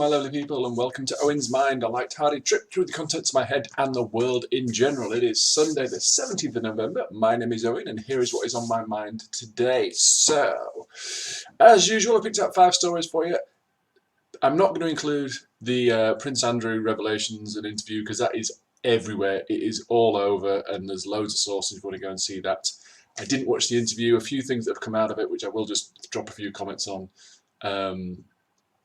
lovely people, and welcome to Owen's Mind, a light-hearted trip through the contents of my head and the world in general. It is Sunday the 17th of November. My name is Owen, and here is what is on my mind today. So, as usual, I picked out 5 stories for you. I'm not going to include the Prince Andrew revelations and interview because that is everywhere. It is all over, and there's loads of sources if you want to go and see that. I didn't watch the interview. A few things that have come out of it, which I will just drop a few comments on.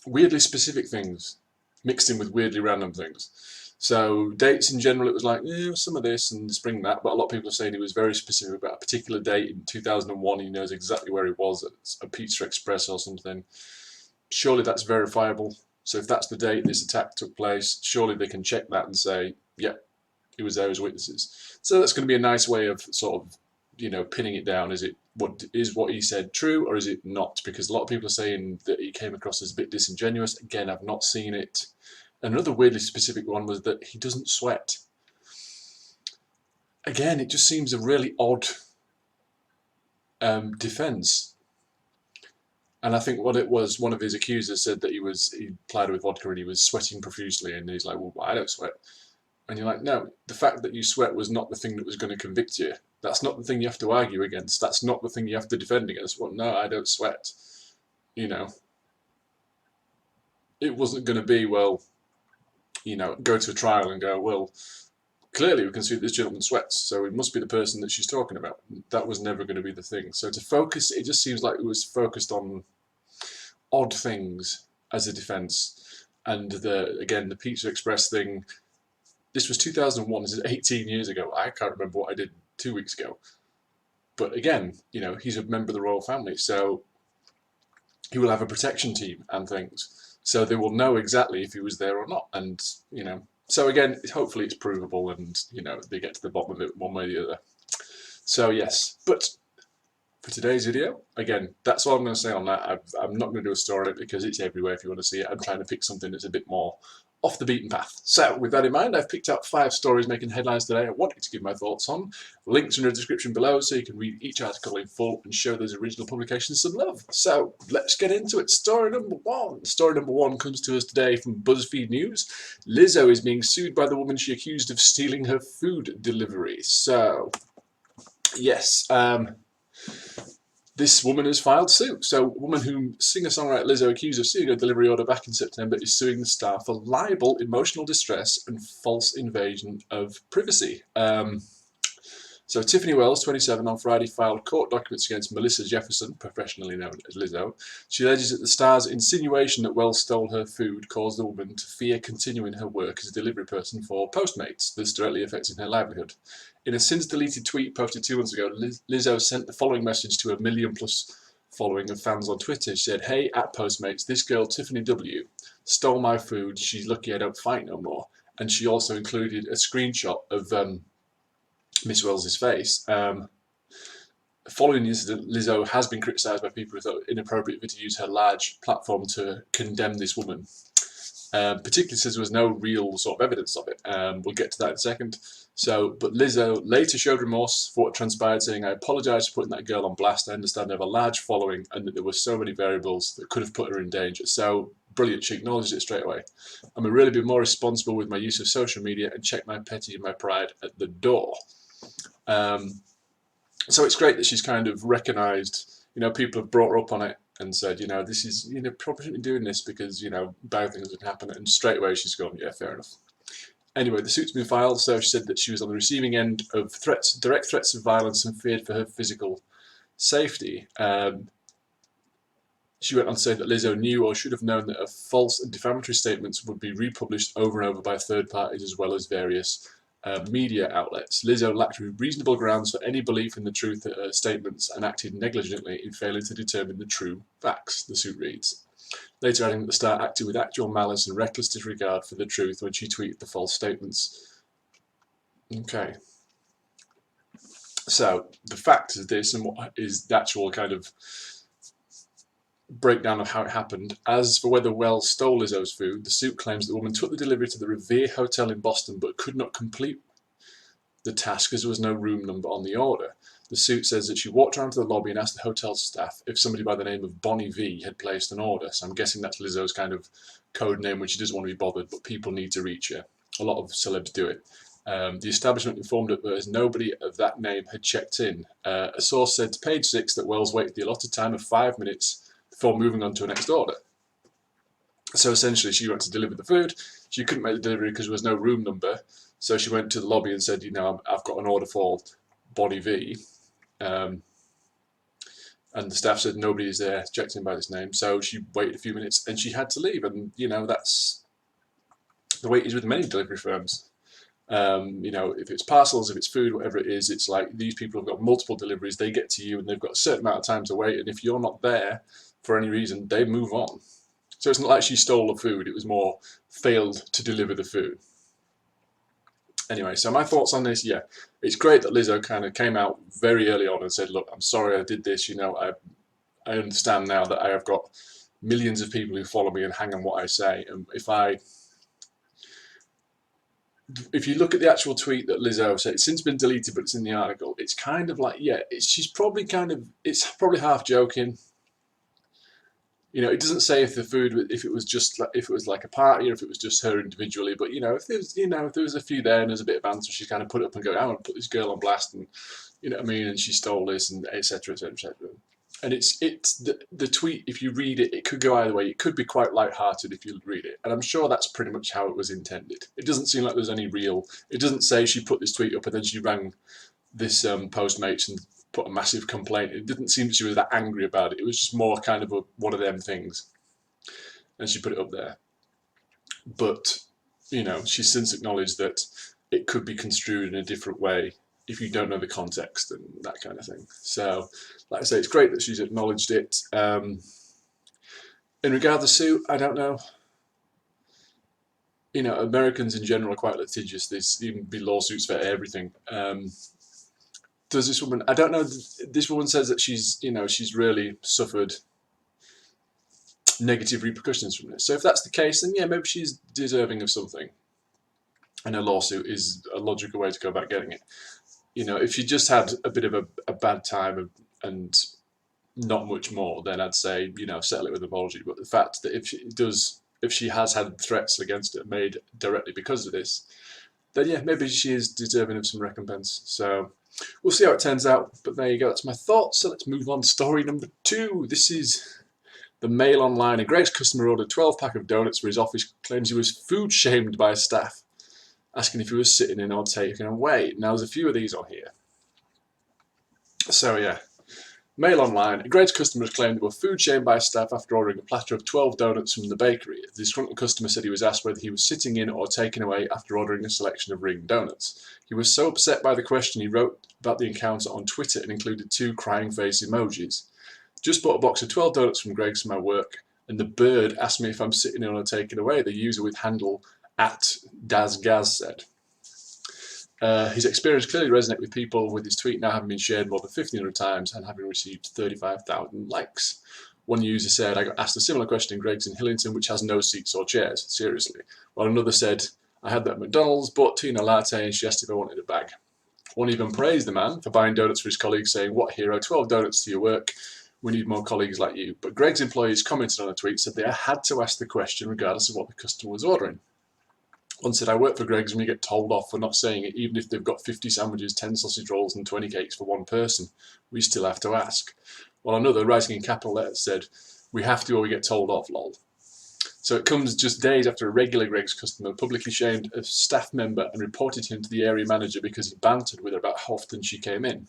Weirdly specific things mixed in with weirdly random things. So dates in general, it was like, yeah, some of this and spring that, but a lot of people are saying he was very specific about a particular date in 2001. He knows exactly where he was at a Pizza Express or something. Surely that's verifiable. So if that's the date this attack took place, surely they can check that and say, yeah, he was there as witnesses. So that's going to be a nice way of sort of, you know, pinning it down. Is it what he said true, or is it not? Because a lot of people are saying that he came across as a bit disingenuous. Again, I've not seen it. Another weirdly specific one was that he doesn't sweat. Again, it just seems a really odd defence. And I think what it was, one of his accusers said that he plied her with vodka and he was sweating profusely, and he's like, well, I don't sweat. And you're like, no, the fact that you sweat was not the thing that was going to convict you. That's not the thing you have to argue against. That's not the thing you have to defend against. Well, no, I don't sweat. You know, it wasn't going to be, well, you know, go to a trial and go, well, clearly we can see that this gentleman sweats, so it must be the person that she's talking about. That was never going to be the thing. So to focus, it just seems like it was focused on odd things as a defence. And again, the Pizza Express thing, this was 2001, this is 18 years ago. I can't remember what I did 2 weeks ago. But again, you know, he's a member of the royal family, so he will have a protection team and things. So they will know exactly if he was there or not. And, you know, so again, hopefully it's provable and, you know, they get to the bottom of it one way or the other. So yes, but for today's video, again, that's all I'm going to say on that. I'm not going to do a story on it because it's everywhere if you want to see it. I'm trying to pick something that's a bit more off the beaten path. So with that in mind, I've picked out 5 stories making headlines today I wanted to give my thoughts on. Links in the description below so you can read each article in full and show those original publications some love. So let's get into it. Story number 1. Story number 1 comes to us today from BuzzFeed News. Lizzo is being sued by the woman she accused of stealing her food delivery. So, yes, this woman has filed suit. So, a woman whom singer-songwriter Lizzo accused of stealing a delivery order back in September is suing the star for libel, emotional distress, and false invasion of privacy. So Tiffany Wells, 27, on Friday filed court documents against Melissa Jefferson, professionally known as Lizzo. She alleges that the star's insinuation that Wells stole her food caused the woman to fear continuing her work as a delivery person for Postmates, thus directly affecting her livelihood. In a since-deleted tweet posted 2 months ago, Lizzo sent the following message to a million-plus following of fans on Twitter. She said, "Hey, at Postmates, this girl, Tiffany W., stole my food. She's lucky I don't fight no more." And she also included a screenshot of Miss Wells' face. Following the incident, Lizzo has been criticised by people who thought it inappropriate for her to use her large platform to condemn this woman. Particularly since there was no real sort of evidence of it. We'll get to that in a second. But Lizzo later showed remorse for what transpired, saying, "I apologise for putting that girl on blast. I understand I have a large following and that there were so many variables that could have put her in danger." So, brilliant. She acknowledged it straight away. "I'm really be more responsible with my use of social media and check my petty and my pride at the door." So it's great that she's kind of recognised, you know, people have brought her up on it and said, you know, this is, you know, probably shouldn't be doing this because, you know, bad things would happen. And straight away she's gone, yeah, fair enough. Anyway, the suit's been filed, so she said that she was on the receiving end of threats, direct threats of violence, and feared for her physical safety. She went on to say that Lizzo knew or should have known that her false and defamatory statements would be republished over and over by third parties as well as various media outlets. Lizzo lacked reasonable grounds for any belief in the truth of her statements and acted negligently in failing to determine the true facts, the suit reads. Later adding that the star acted with actual malice and reckless disregard for the truth when she tweeted the false statements. Okay. So, the facts of this and what is the actual kind of breakdown of how it happened. As for whether Wells stole Lizzo's food, the suit claims the woman took the delivery to the Revere Hotel in Boston but could not complete the task as there was no room number on the order. The suit says that she walked around to the lobby and asked the hotel staff if somebody by the name of Bonnie V had placed an order. So I'm guessing that's Lizzo's kind of code name when she doesn't want to be bothered, but people need to reach her. A lot of celebs do it. The establishment informed us nobody of that name had checked in. A source said to page 6 that Wells waited the allotted time of 5 minutes before moving on to a next order. So essentially, she went to deliver the food. She couldn't make the delivery because there was no room number. So she went to the lobby and said, I've got an order for Body V. And the staff said nobody is there, checked in by this name. So she waited a few minutes and she had to leave. And, that's the way it is with many delivery firms. If it's parcels, if it's food, whatever it is, it's like these people have got multiple deliveries. They get to you and they've got a certain amount of time to wait. And if you're not there for any reason, they move on. So it's not like she stole the food. It was more failed to deliver the food. Anyway, so my thoughts on this, it's great that Lizzo kind of came out very early on and said, look, I'm sorry I did this. I understand now that I have got millions of people who follow me and hang on what I say. And if you look at the actual tweet that Lizzo said, it's since been deleted, but it's in the article. It's kind of like, it's probably half joking. It doesn't say if it was like a party or if it was just her individually. But if there was a few there and there's a bit of banter, she kind of put it up and go, I want to put this girl on blast, and and she stole this, and etc. etc. etc. And it's the tweet. If you read it, it could go either way. It could be quite light-hearted if you read it, and I'm sure that's pretty much how it was intended. It doesn't seem like there's any real. It doesn't say she put this tweet up and then she rang this Postmates and put a massive complaint. It didn't seem that she was that angry about it. It was just more kind of one of them things, and she put it up there. But she's since acknowledged that it could be construed in a different way if you don't know the context and that kind of thing. So, like I say, it's great that she's acknowledged it. In regard to the suit, I don't know. Americans in general are quite litigious. There's even be lawsuits for everything. Does this woman? I don't know. This woman says that she's really suffered negative repercussions from this. So if that's the case, then maybe she's deserving of something. And a lawsuit is a logical way to go about getting it. If she just had a bit of a bad time and not much more, then I'd say settle it with an apology. But the fact that if she has had threats against her made directly because of this, then maybe she is deserving of some recompense. So we'll see how it turns out, but there you go. That's my thoughts. So let's move on to story number 2. This is the Mail Online. A Greg's customer ordered a 12-pack of donuts for his office, claims he was food shamed by staff, asking if he was sitting in or taken away. Now, there's a few of these on here. So, Mail Online. A Greg's customer has claimed they were food shamed by staff after ordering a platter of 12 donuts from the bakery. The disgruntled customer said he was asked whether he was sitting in or taken away after ordering a selection of ring donuts. He was so upset by the question he wrote about the encounter on Twitter and included 2 crying face emojis. Just bought a box of 12 donuts from Greg's for my work, and the bird asked me if I'm sitting in or taken away, the user with handle @DazGaz said. His experience clearly resonated with people, with his tweet now having been shared more than 1,500 times and having received 35,000 likes. One user said, I got asked a similar question in Greg's in Hillington, which has no seats or chairs, seriously. While another said, I had that at McDonald's, bought Tina latte and she asked if I wanted a bag. One even praised the man for buying donuts for his colleagues, saying, what hero, 12 donuts to your work. We need more colleagues like you. But Greg's employees commented on a tweet, said they had to ask the question regardless of what the customer was ordering. One said, I work for Greg's and we get told off for not saying it, even if they've got 50 sandwiches, 10 sausage rolls and 20 cakes for one person. We still have to ask. While another, writing in capital letters, said, we have to or we get told off, lol. So it comes just days after a regular Greg's customer publicly shamed a staff member and reported him to the area manager because he bantered with her about how often she came in.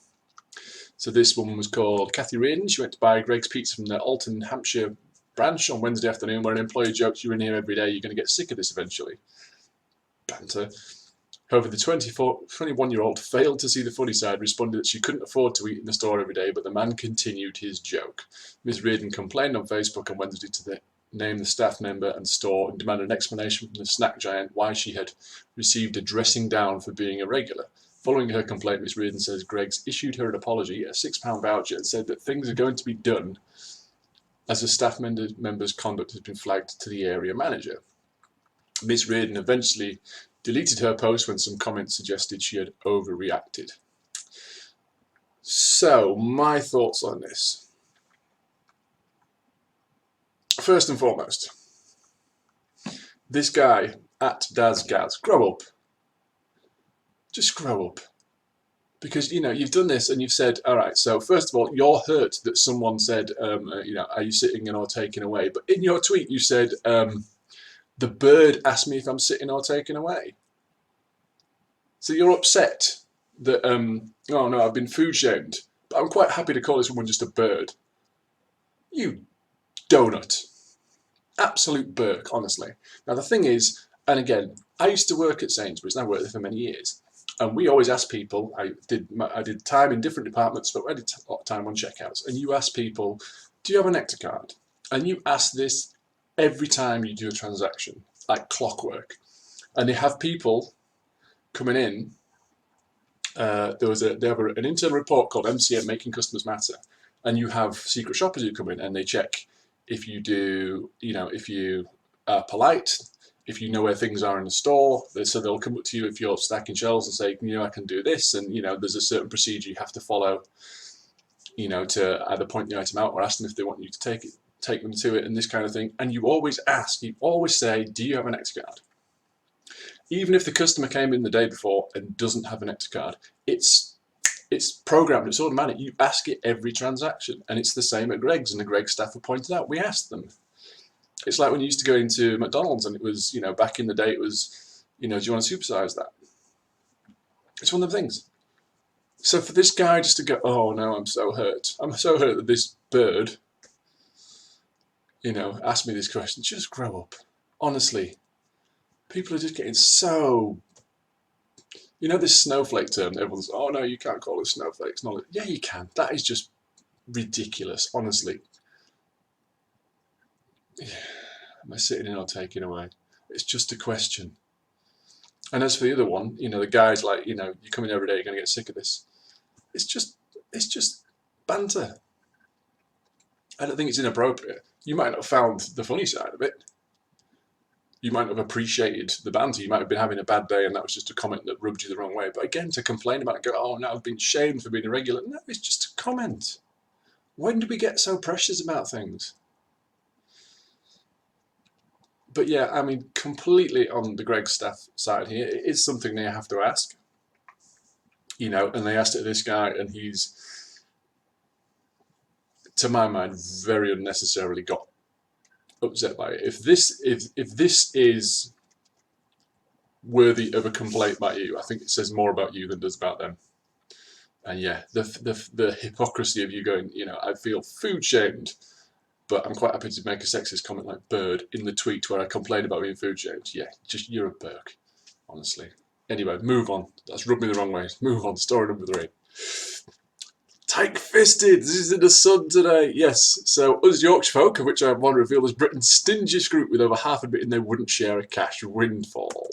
So this woman was called Kathy Reardon. She went to buy Greg's pizza from the Alton, Hampshire branch on Wednesday afternoon, where an employee joked, you're in here every day, you're going to get sick of this eventually. Banter. However, the 21-year-old failed to see the funny side, responded that she couldn't afford to eat in the store every day, but the man continued his joke. Ms. Reardon complained on Facebook on Wednesday to name the staff member and store and demanded an explanation from the snack giant why she had received a dressing down for being a regular. Following her complaint, Ms. Reardon says Greg's issued her an apology, a £6 voucher, and said that things are going to be done as the staff member's conduct has been flagged to the area manager. Ms. Reardon eventually deleted her post when some comments suggested she had overreacted. So, my thoughts on this. First and foremost, this guy at Daz Gaz, grow up. Just grow up. Because, you know, you've done this and you've said, all right, so first of all, you're hurt that someone said, you know, are you sitting or taking away? But in your tweet, you said, the bird asked me if I'm sitting or taking away. So you're upset that, oh no, I've been food shamed. But I'm quite happy to call this woman just a bird. You donut. Absolute Burke, honestly. Now the thing is, and again, I used to work at Sainsbury's, and I worked there for many years. And we always asked people, I did time in different departments, but I did time on checkouts. And you ask people, do you have a Nectar card? And you ask this every time you do a transaction, like clockwork. And they have people coming in. They have an internal report called MCM, Making Customers Matter. And you have secret shoppers who come in and they check if you do, you know, if you are polite, if you know where things are in the store. So they'll come up to you if you're stacking shelves and say, you know, I can do this. And, you know, there's a certain procedure you have to follow, you know, to either point the item out or ask them if they want you to take them to it and this kind of thing. And you always ask, you always say, do you have an Nectar card? Even if the customer came in the day before and doesn't have an Nectar card, it's programmed, it's automatic. You ask it every transaction, and it's the same at Greggs, and the Greggs staff have pointed out, we asked them. It's like when you used to go into McDonald's and it was, you know, back in the day it was, you know, do you want to supersize that? It's one of the things. So for this guy just to go, oh no, I'm so hurt. I'm so hurt that this bird, you know, asked me this question. Just grow up. Honestly. People are just getting so... You know this snowflake term, everyone's, oh no, you can't call it snowflakes. No, yeah, you can. That is just ridiculous, honestly. Am I sitting in or taking away? It's just a question. And as for the other one, you know, the guy's like, you know, you come in every day, you're going to get sick of this. It's just banter. I don't think it's inappropriate. You might not have found the funny side of it. You might have appreciated the banter. You might have been having a bad day and that was just a comment that rubbed you the wrong way. But again, to complain about it, go, oh no, I've been shamed for being irregular. No, it's just a comment. When do we get so precious about things? But yeah, I mean, completely on the Greggs staff side here, it is something they have to ask. You know, and they asked it to this guy and he's, to my mind, very unnecessarily got upset by it. If this is worthy of a complaint by you, I think it says more about you than it does about them. And yeah, the hypocrisy of you going, you know, I feel food shamed, but I'm quite happy to make a sexist comment like bird in the tweet where I complain about being food shamed. Yeah, just you're a Burke, honestly. Anyway, move on. That's rubbed me the wrong way. Move on. Story number 3. Tight-fisted. This is in the Sun today. Yes. So us Yorkshire folk, of which I want to reveal is Britain's stingiest group, with over half admitting they wouldn't share a cash windfall.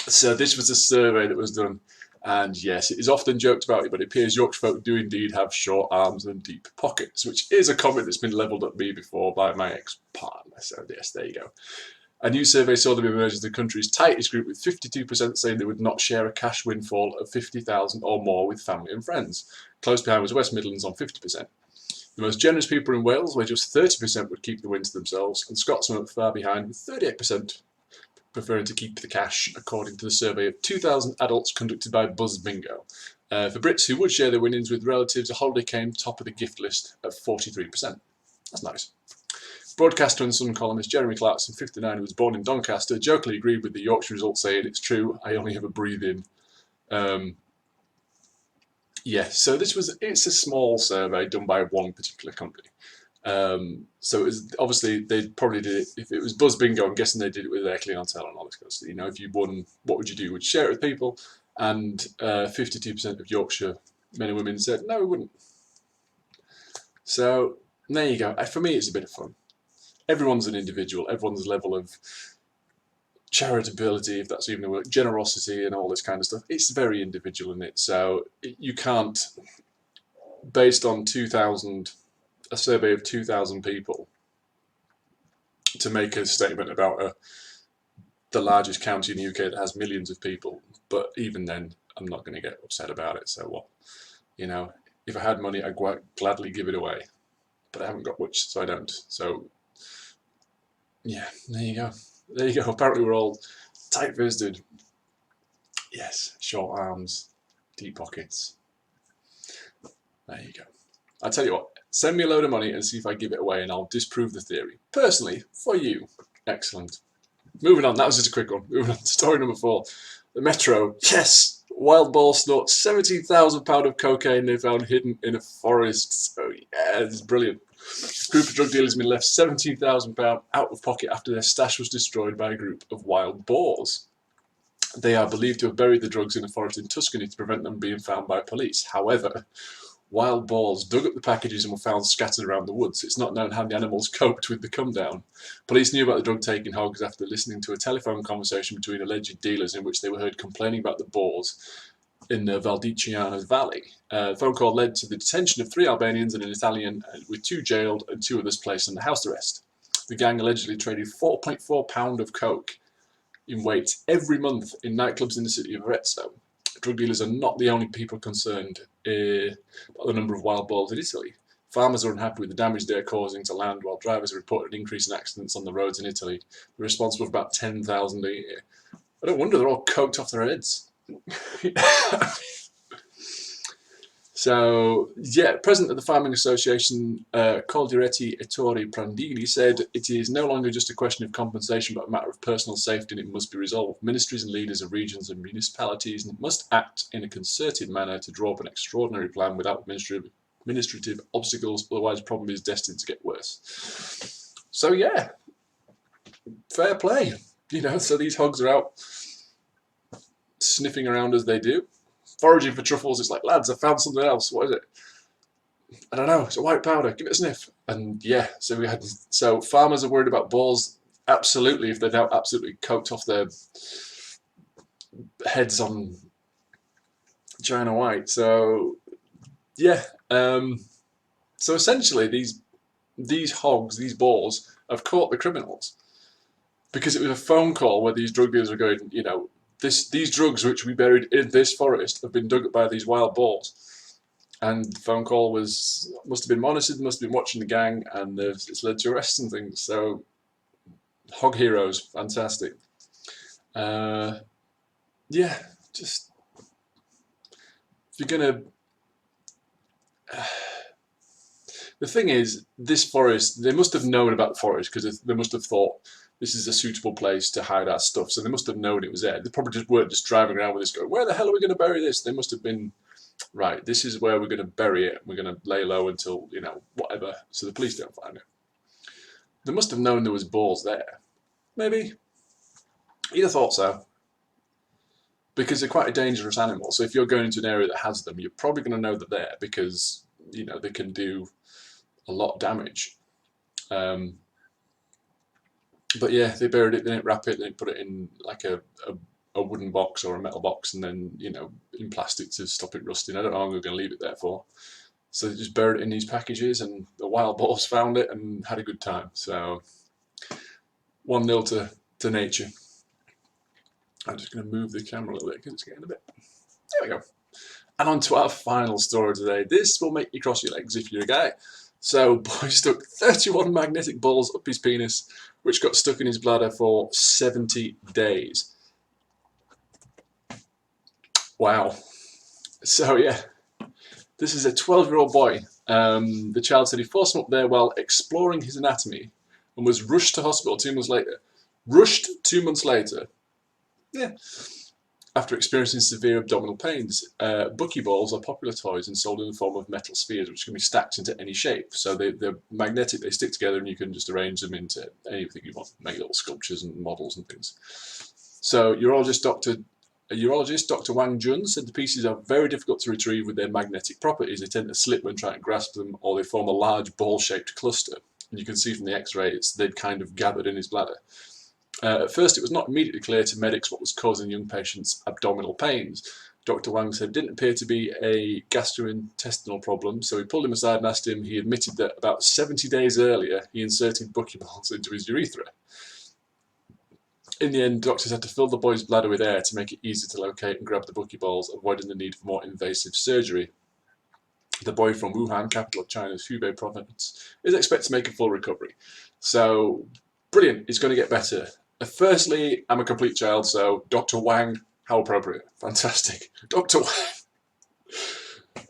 So this was a survey that was done, and yes, it is often joked about, but it appears Yorkshire folk do indeed have short arms and deep pockets, which is a comment that's been levelled at me before by my ex-partner. So yes, there you go. A new survey saw them emerge as the country's tightest group, with 52% saying they would not share a cash windfall of $50,000 or more with family and friends. Close behind was West Midlands on 50%. The most generous people in Wales, where just 30% would keep the win to themselves, and Scots were far behind, with 38% preferring to keep the cash, according to the survey of 2,000 adults conducted by Buzz Bingo. For Brits who would share their winnings with relatives, a holiday came top of the gift list at 43%. That's nice. Broadcaster and Sun columnist Jeremy Clarkson, 59, who was born in Doncaster, jokingly agreed with the Yorkshire results, saying, "It's true, I only ever breathe in." Yeah, so it's a small survey done by one particular company. So it was, obviously they probably did it, if it was Buzz Bingo, I'm guessing they did it with their clientele and all this kind of stuff. You know, if you won, what would you do? Would you share it with people? And 52% of Yorkshire men and women said, no, we wouldn't. So there you go. For me, it's a bit of fun. Everyone's an individual. Everyone's level of charitability, if that's even a word, generosity and all this kind of stuff, it's very individual in it. So you can't, based on a survey of 2,000 people, to make a statement about the largest county in the UK that has millions of people. But even then, I'm not going to get upset about it. So what? You know, if I had money, I'd gladly give it away. But I haven't got much, so I don't. So, yeah, there you go. There you go. Apparently we're all tight-fisted. Yes, short arms, deep pockets. There you go. I tell you what, send me a load of money and see if I give it away and I'll disprove the theory. Personally, for you. Excellent. Moving on, that was just a quick one. Moving on to story number 4. The Metro. Yes! Wild boar snort £17,000 of cocaine they found hidden in a forest. So yeah, it's brilliant. A group of drug dealers have been left £17,000 out of pocket after their stash was destroyed by a group of wild boars. They are believed to have buried the drugs in a forest in Tuscany to prevent them being found by police. However, wild boars dug up the packages and were found scattered around the woods. It's not known how the animals coped with the come down. Police knew about the drug-taking hogs after listening to a telephone conversation between alleged dealers in which they were heard complaining about the boars in the Valdiciana Valley. The phone call led to the detention of 3 Albanians and an Italian, with 2 jailed and 2 others placed under house arrest. The gang allegedly traded 4.4 pounds of coke in weight every month in nightclubs in the city of Arezzo. Drug dealers are not the only people concerned about the number of wild boars in Italy. Farmers are unhappy with the damage they are causing to land, while drivers have reported an increase in accidents on the roads in Italy. They're responsible for about 10,000 a year. I don't wonder they're all coked off their heads. So, yeah, president of the Farming Association, Coldiretti Ettore Prandini, said it is no longer just a question of compensation but a matter of personal safety, and it must be resolved. Ministries and leaders of regions and municipalities must act in a concerted manner to draw up an extraordinary plan without administrative obstacles, otherwise the problem is destined to get worse. So, yeah, fair play. You know, so these hogs are out sniffing around as they do. Foraging for truffles, it's like, lads, I found something else. What is it? I don't know. It's a white powder. Give it a sniff. And yeah, so farmers are worried about boars. Absolutely, if they're now absolutely coked off their heads on China white. So yeah, so essentially these hogs, these boars, have caught the criminals because it was a phone call where these drug dealers were going, you know, these drugs which we buried in this forest have been dug up by these wild boars. And the phone call must have been monitored, must have been watching the gang, and it's led to arrests and things. So, hog heroes, fantastic. Yeah, just, if you're gonna... the thing is, this forest, they must have known about the forest because they must have thought, this is a suitable place to hide our stuff. So they must have known it was there. They probably just weren't just driving around with this going, where the hell are we going to bury this? They must have been, right, this is where we're going to bury it. We're going to lay low until, you know, whatever, so the police don't find it. They must have known there was boars there. Maybe. You'd have thought so. Because they're quite a dangerous animal. So if you're going into an area that has them, you're probably going to know that they're there because, you know, they can do a lot of damage. But yeah, they buried it, they didn't wrap it, they didn't put it in like a wooden box or a metal box and then, you know, in plastic to stop it rusting. I don't know how long we're going to leave it there for. So they just buried it in these packages and the wild boars found it and had a good time. So 1-0 to nature. I'm just going to move the camera a little bit because it's getting a bit... There we go. And on to our final story today. This will make you cross your legs if you're a guy. So, boy stuck 31 magnetic balls up his penis, which got stuck in his bladder for 70 days. Wow. So, yeah, this is a 12-year-old boy. The child said he forced him up there while exploring his anatomy and was rushed to hospital 2 months later. Rushed 2 months later. Yeah. After experiencing severe abdominal pains. Buckyballs are popular toys and sold in the form of metal spheres which can be stacked into any shape. So they're magnetic, they stick together and you can just arrange them into anything you want, make little sculptures and models and things. So urologist Dr. Wang Jun said the pieces are very difficult to retrieve with their magnetic properties. They tend to slip when trying to grasp them, or they form a large ball-shaped cluster. And you can see from the x-ray they'd kind of gathered in his bladder. At first, it was not immediately clear to medics what was causing the young patient's abdominal pains. Dr. Wang said it didn't appear to be a gastrointestinal problem, so he pulled him aside and asked him. He admitted that about 70 days earlier, he inserted buckyballs into his urethra. In the end, doctors had to fill the boy's bladder with air to make it easy to locate and grab the buckyballs, avoiding the need for more invasive surgery. The boy from Wuhan, capital of China's Hubei province, is expected to make a full recovery. So, brilliant, it's going to get better. Firstly, I'm a complete child, so Dr. Wang, how appropriate. Fantastic. Dr. Wang,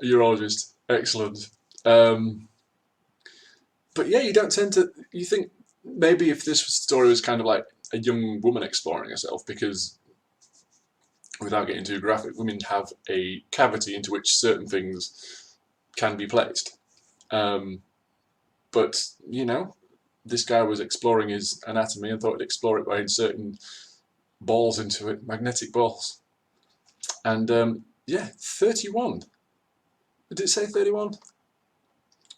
a urologist. Excellent. But yeah, you don't tend to, you think maybe if this story was kind of like a young woman exploring herself, because without getting too graphic, women have a cavity into which certain things can be placed. But, you know, this guy was exploring his anatomy and thought he'd explore it by inserting balls into it, magnetic balls. And yeah, 31. Did it say 31?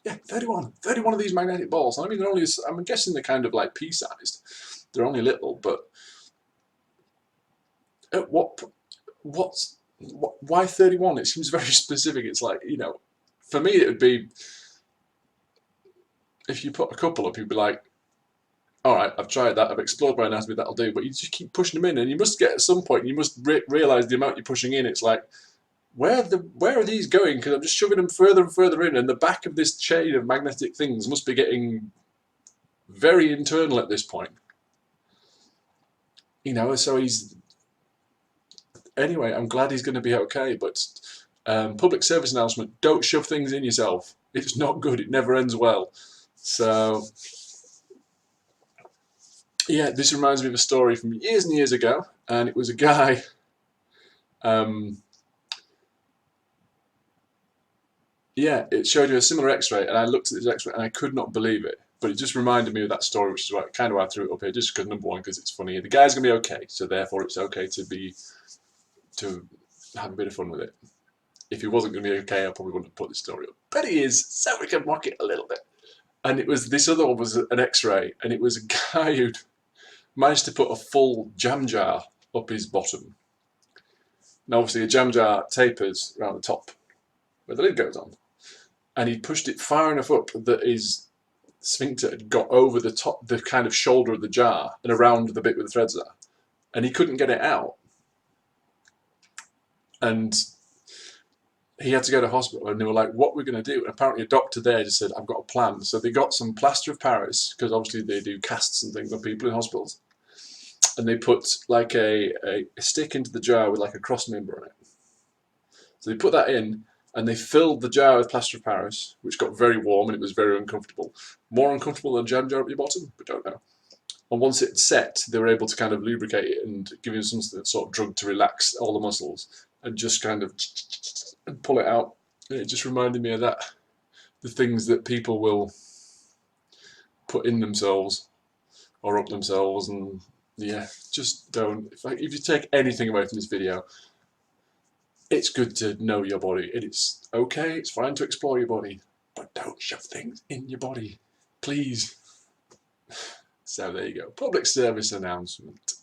Yeah, 31. 31 of these magnetic balls. I mean, they're only, I'm guessing they're kind of like pea-sized. They're only little, but at why 31? It seems very specific. It's like, you know, for me it would be, if you put a couple up, you'd be like, all right, I've tried that, I've explored my anatomy, that'll do. But you just keep pushing them in, and you must get at some point, you must realise the amount you're pushing in. It's like, where are these going? Because I'm just shoving them further and further in, and the back of this chain of magnetic things must be getting very internal at this point. You know, so he's... Anyway, I'm glad he's going to be okay, but public service announcement, don't shove things in yourself. It's not good, it never ends well. So... yeah, this reminds me of a story from years and years ago, and it was a guy... yeah, it showed you a similar x-ray, and I looked at this x-ray and I could not believe it. But it just reminded me of that story, which is why, kind of why I threw it up here, just because, number one, because it's funny. The guy's going to be okay, so therefore it's okay to have a bit of fun with it. If he wasn't going to be okay, I probably wouldn't have put this story up. But he is, so we can mock it a little bit. And it was, this other one was an x-ray, and it was a guy who'd managed to put a full jam jar up his bottom. Now obviously a jam jar tapers around the top, where the lid goes on. And he pushed it far enough up that his sphincter had got over the top, the kind of shoulder of the jar and around the bit where the threads are. And he couldn't get it out. And he had to go to hospital, and they were like, what we're going to do? And apparently a doctor there just said, I've got a plan. So they got some plaster of Paris, because obviously they do casts and things on people in hospitals. And they put like a stick into the jar with like a cross member on it. So they put that in, and they filled the jar with plaster of Paris, which got very warm and it was very uncomfortable. More uncomfortable than a jam jar up your bottom, but don't know. And once it set, they were able to kind of lubricate it and give him some sort of drug to relax all the muscles and just kind of and pull it out. And it just reminded me of that. The things that people will put in themselves or up themselves, and yeah, just don't. If you take anything away from this video, it's good to know your body. It's okay, it's fine to explore your body, but don't shove things in your body, please. So there you go. Public service announcement.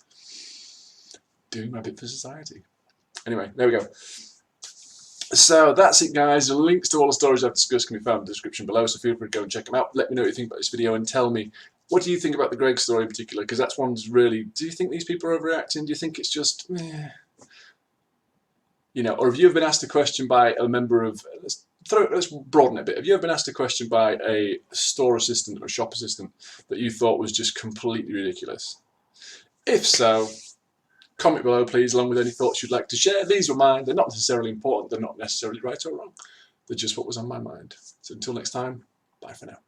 Doing my bit for society. Anyway, there we go. So that's it, guys. The links to all the stories I've discussed can be found in the description below, so feel free to go and check them out. Let me know what you think about this video, and tell me, what do you think about the Greg story in particular? Because that's one that's really... do you think these people are overreacting? Do you think it's just... you know, or have you ever been asked a question by a member of... let's broaden it a bit. Have you ever been asked a question by a store assistant or a shop assistant that you thought was just completely ridiculous? If so, comment below, please, along with any thoughts you'd like to share. These were mine. They're not necessarily important. They're not necessarily right or wrong. They're just what was on my mind. So until next time, bye for now.